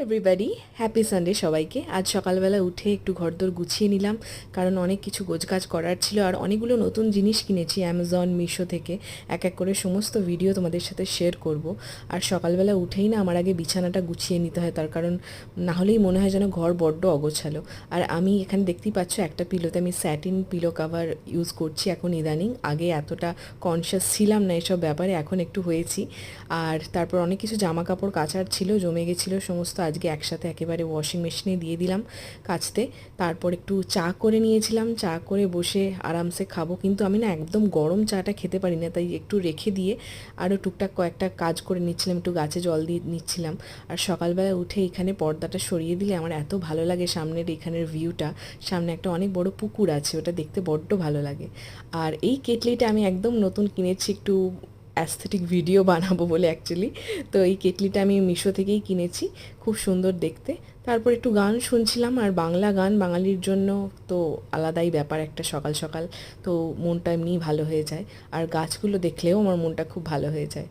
Everybody, happy Sunday সবাইকে। আজ সকালবেলা উঠে একটু ঘরদোর গুছিয়ে নিলাম, কারণ অনেক কিছু গোছগাছ করার ছিল আর অনেকগুলো নতুন জিনিস কিনেছি অ্যামাজন মিশো থেকে। এক এক করে সমস্ত ভিডিও তোমাদের সাথে শেয়ার করব। আর সকালবেলা উঠেই না আমার আগে বিছানাটা গুছিয়ে নিতে হয়, তার কারণ না হলেই মনে হয় যেন ঘর বড্ড অগোছালো। আর আমি এখানে দেখতেই পাচ্ছ একটা পিলোতে আমি স্যাটিন পিলো কাভার ইউজ করছি এখন ইদানিং। আগে এতটা কনসিয়াস ছিলাম না এসব ব্যাপারে, এখন একটু হয়েছি। আর তারপর অনেক কিছু জামা কাপড় কাচার ছিল, জমে গেছিলো সমস্ত, আজকে একসাথে একেবারে ওয়াশিং মেশিনে দিয়ে দিলাম কাচতে। তারপর একটু চা করে নিয়েছিলাম, চা করে বসে আরামসে খাবো, কিন্তু আমি না একদম গরম চাটা খেতে পারি না, তাই একটু রেখে দিয়ে আরও টুকটাক কয়েকটা কাজ করে নিচ্ছিলাম, একটু গাছে জল দিয়ে নিচ্ছিলাম। আর সকালবেলা উঠে এখানে পর্দাটা সরিয়ে দিলে আমার এত ভালো লাগে, সামনের এখানের ভিউটা, সামনে একটা অনেক বড় পুকুর আছে, ওটা দেখতে বড্ড ভালো লাগে। আর এই কেটলিটা আমি একদম নতুন কিনেছি, একটু অ্যাস্থেটিক ভিডিও বানাবো বলে অ্যাকচুয়ালি। তো এই কেটলিটা আমি মিশো থেকেই কিনেছি, খুব সুন্দর দেখতে। তারপর একটু গান শুনছিলাম, আর বাংলা গান বাঙালির জন্য তো আলাদাই ব্যাপার একটা, সকাল সকাল তো মনটা এমনিই ভালো হয়ে যায়। আর গাছগুলো দেখলেও আমার মনটা খুব ভালো হয়ে যায়।